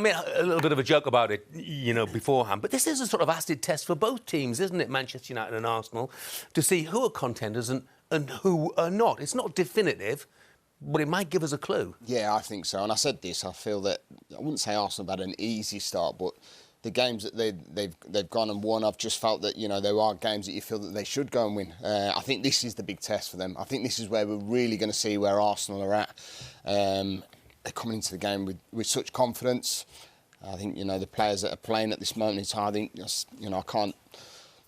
I mean, a little bit of a joke about it, beforehand, but this is a sort of acid test for both teams, isn't it, Manchester United and Arsenal, to see who are contenders and who are not. It's not definitive, but it might give us a clue. Yeah, I think so. And I said this, I feel that, I wouldn't say Arsenal have had an easy start, but the games that they've gone and won, I've just felt that, there are games that you feel that they should go and win. I think this is the big test for them. I think this is where we're really going to see where Arsenal are at. They're coming into the game with such confidence. I think, the players that are playing at this moment in time, I think, I can't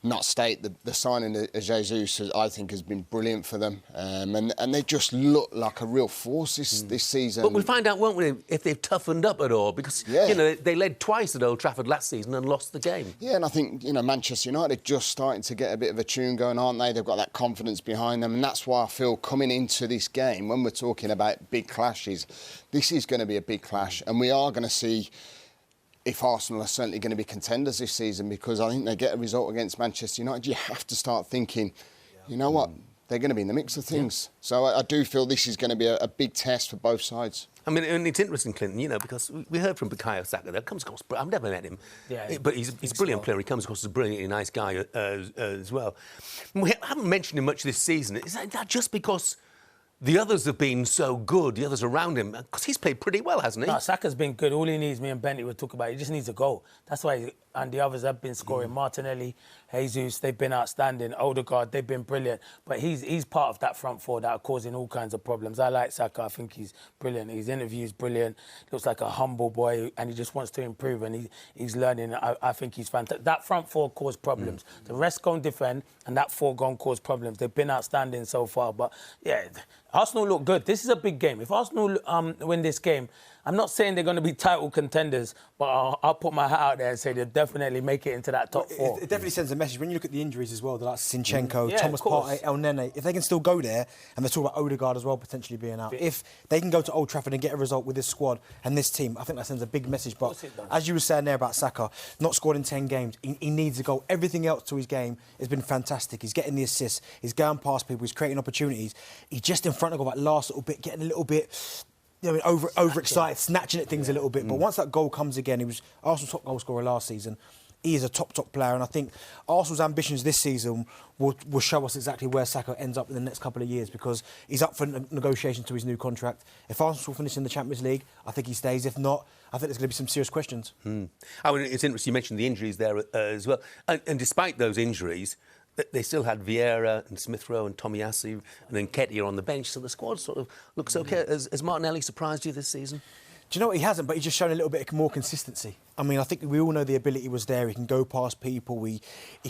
not state the signing of Jesus, I think, has been brilliant for them. And they just look like a real force this season. But we'll find out, won't we, if they've toughened up at all, because, they led twice at Old Trafford last season and lost the game. Yeah, and I think, Manchester United are just starting to get a bit of a tune going, aren't they? They've got that confidence behind them, and that's why I feel coming into this game, when we're talking about big clashes, this is going to be a big clash, and we are going to see if Arsenal are certainly going to be contenders this season, because I think they get a result against Manchester United, you have to start thinking, you know what, they're going to be in the mix of things. Yeah. So I do feel this is going to be a big test for both sides. I mean, and it's interesting, Clinton, because we heard from Bukayo Saka. That comes across. I've never met him, but he's a brilliant player. He comes across as a brilliantly nice guy as well. We haven't mentioned him much this season. Is that just because the others have been so good, the others around him? Because he's played pretty well, hasn't he? No, Saka's been good. All he needs, me and Bentley would talk about, he just needs a goal. That's why, and the others have been scoring. Martinelli, Jesus, they've been outstanding. Odegaard, they've been brilliant. But he's part of that front four that are causing all kinds of problems. I like Saka. I think he's brilliant. His interview's brilliant. Looks like a humble boy, and he just wants to improve, and he's learning. I think he's fantastic. That front four caused problems. The rest go and defend, and that four go and cause problems. They've been outstanding so far. But, yeah, Arsenal look good. This is a big game. If Arsenal win this game, I'm not saying they're going to be title contenders, but I'll put my hat out there and say they'll definitely make it into that top four. It definitely sends a message. When you look at the injuries as well, like Zinchenko, Thomas Partey, El Nene, if they can still go there, and they're talking about Odegaard as well potentially being out, if they can go to Old Trafford and get a result with this squad and this team, I think that sends a big message. But as you were saying there about Saka, not scored in 10 games, he needs a goal. Everything else to his game has been fantastic. He's getting the assists, he's going past people, he's creating opportunities. He's just in front of goal that last little bit, getting a little bit overexcited, snatching at things a little bit. But once that goal comes again, he was Arsenal's top goal scorer last season. He is a top player, and I think Arsenal's ambitions this season will show us exactly where Saka ends up in the next couple of years, because he's up for negotiation to his new contract. If Arsenal finish in the Champions League, I think he stays. If not, I think there's going to be some serious questions. I mean, it's interesting you mentioned the injuries there as well. And despite those injuries, they still had Vieira and Smith Rowe and Tomiyasu and Nketiah on the bench, so the squad sort of looks OK. Has Martinelli surprised you this season? Do you know what? He hasn't, but he's just shown a little bit more consistency. I mean, I think we all know the ability was there. He can go past people. He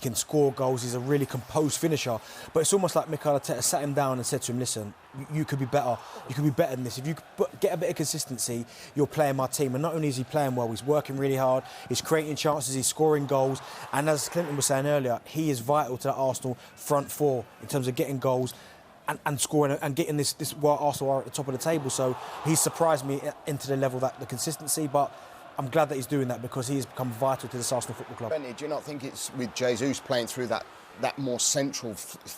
can score goals. He's a really composed finisher. But it's almost like Mikel Arteta sat him down and said to him, listen, you could be better. You could be better than this. If you get a bit of consistency, you're playing my team. And not only is he playing well, he's working really hard. He's creating chances. He's scoring goals. And as Clinton was saying earlier, he is vital to the Arsenal front four in terms of getting goals and scoring and getting this while Arsenal are at the top of the table. So he's surprised me into the level that the consistency, but I'm glad that he's doing that, because he has become vital to this Arsenal Football Club. Benny, do you not think it's with Jesus playing through that more central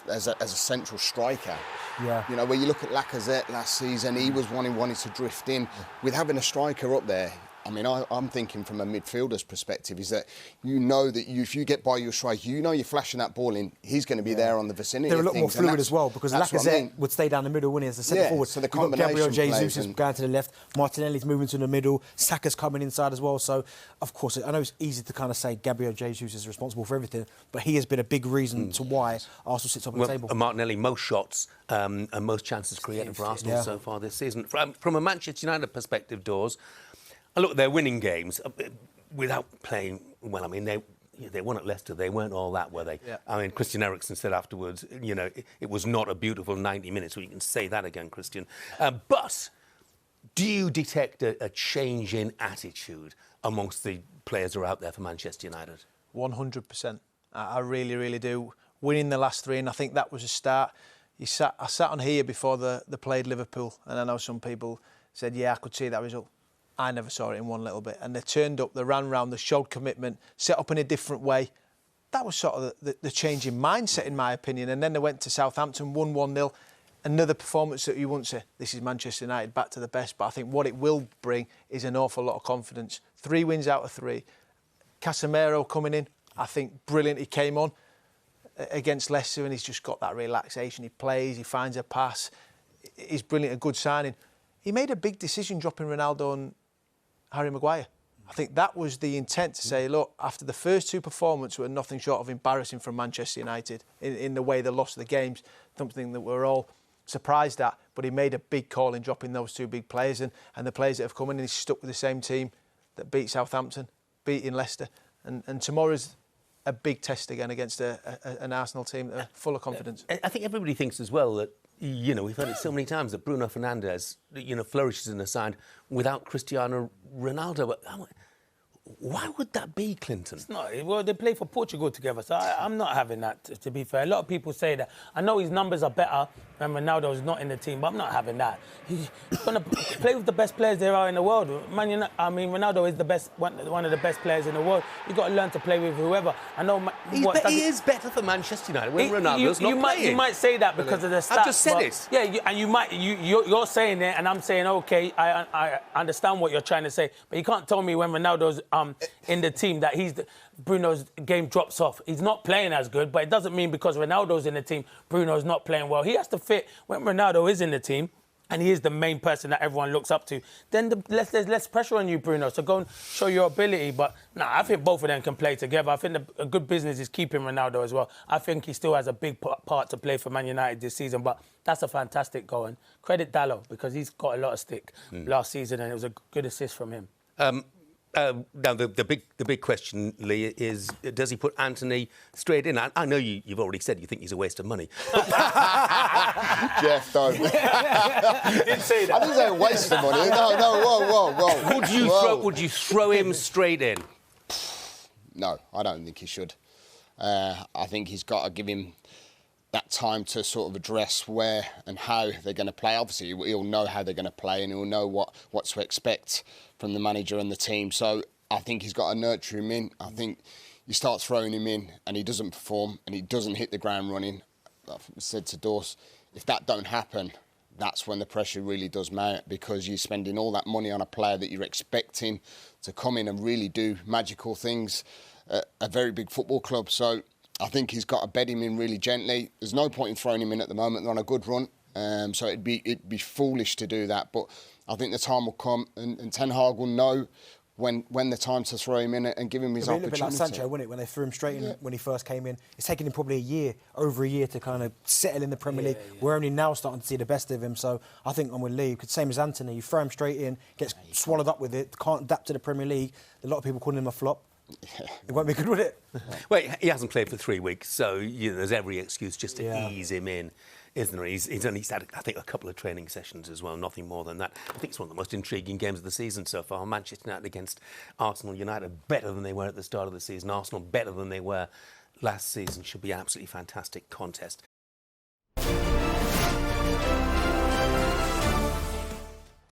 as a central striker? Yeah. Where you look at Lacazette last season, he was one who wanted to drift in. With having a striker up there, I mean, I'm thinking from a midfielder's perspective, is that if you get by your striker, you're flashing that ball in, he's going to be there on the vicinity. They're a lot more fluid as well, because Lacazette would stay down the middle, wouldn't he, as a centre forward. So the combination Gabriel Jesus is going to the left, Martinelli's moving to the middle, Saka's coming inside as well. So, of course, I know it's easy to kind of say Gabriel Jesus is responsible for everything, but he has been a big reason to why Arsenal sits up on the table. Martinelli, most shots and most chances created for Arsenal so far this season. From a Manchester United perspective, Dawes, look, they're winning games without playing well. I mean, they won at Leicester. They weren't all that, were they? Yeah. I mean, Christian Eriksen said afterwards, it was not a beautiful 90 minutes. So you can say that again, Christian. But do you detect a change in attitude amongst the players who are out there for Manchester United? 100%. I really, really do. Winning the last three, and I think that was a start. I sat on here before they played Liverpool, and I know some people said, yeah, I could see that result. I never saw it in one little bit. And they turned up, they ran round, they showed commitment, set up in a different way. That was sort of the change in mindset, in my opinion. And then they went to Southampton, won 1-0. another performance that you wouldn't say, this is Manchester United back to the best, but I think what it will bring is an awful lot of confidence. 3 wins out of 3. Casemiro coming in, I think brilliant. He came on against Leicester and he's just got that relaxation. He plays, he finds a pass. He's brilliant, a good signing. He made a big decision dropping Ronaldo and Harry Maguire. I think that was the intent, to say, look, after the first 2 performances were nothing short of embarrassing from Manchester United in the way they lost the games, something that we're all surprised at, but he made a big call in dropping those 2 big players, and the players that have come in, and he's stuck with the same team that beat Southampton, beating Leicester, and tomorrow's a big test again against an Arsenal team that are full of confidence. I think everybody thinks as well that, we've heard it so many times, that Bruno Fernandes, flourishes in the side without Cristiano Ronaldo. But why would that be, Clinton? It's not. Well, they play for Portugal together, so I'm not having that, to be fair. A lot of people say that. I know his numbers are better when Ronaldo's not in the team, but I'm not having that. He's going to play with the best players there are in the world. Ronaldo is the best, one of the best players in the world. You've got to learn to play with whoever. I know... He is better for Manchester United when Ronaldo's not playing. You might say that because of the stats. I've just said it. Yeah, you're saying it, and I'm saying, OK, I understand what you're trying to say, but you can't tell me when Ronaldo's in the team that Bruno's game drops off. He's not playing as good, but it doesn't mean because Ronaldo's in the team, Bruno's not playing well. He has to fit when Ronaldo is in the team, and he is the main person that everyone looks up to. Then there's less pressure on you, Bruno. So go and show your ability. But I think both of them can play together. I think a good business is keeping Ronaldo as well. I think he still has a big part to play for Man United this season. But that's a fantastic goal. And credit Dallo, because he's got a lot of stick last season, and it was a good assist from him. Now, the big question, Lee, is does he put Antony straight in? I know you've already said you think he's a waste of money. Jeff, don't. You didn't say that. I didn't say a waste of money. No, whoa. Would you throw him straight in? No, I don't think he should. I think he's got to give him that time to sort of address where and how they're going to play. Obviously, he'll know how they're going to play and he'll know what to expect from the manager and the team. So I think he's got to nurture him in. I think you start throwing him in and he doesn't perform and he doesn't hit the ground running. I've said to Dorse, if that don't happen, that's when the pressure really does mount, because you're spending all that money on a player that you're expecting to come in and really do magical things at a very big football club. So I think he's got to bed him in really gently. There's no point in throwing him in at the moment. They're on a good run. So it'd be foolish to do that. But I think the time will come and Ten Hag will know when the time to throw him in and give him his opportunity. A bit like Sancho, wouldn't it? When they threw him straight in when he first came in. It's taken him probably over a year to kind of settle in the Premier League. We're only now starting to see the best of him. So I think I'm with Lee. Same as Antony. You throw him straight in, gets swallowed up with it, can't adapt to the Premier League. A lot of people calling him a flop. It won't be good, would it? Well, he hasn't played for 3 weeks, so there's every excuse just to ease him in, isn't there? He's only had, I think, a couple of training sessions as well, nothing more than that. I think it's one of the most intriguing games of the season so far. Manchester United against Arsenal. United better than they were at the start of the season. Arsenal better than they were last season. Should be an absolutely fantastic contest.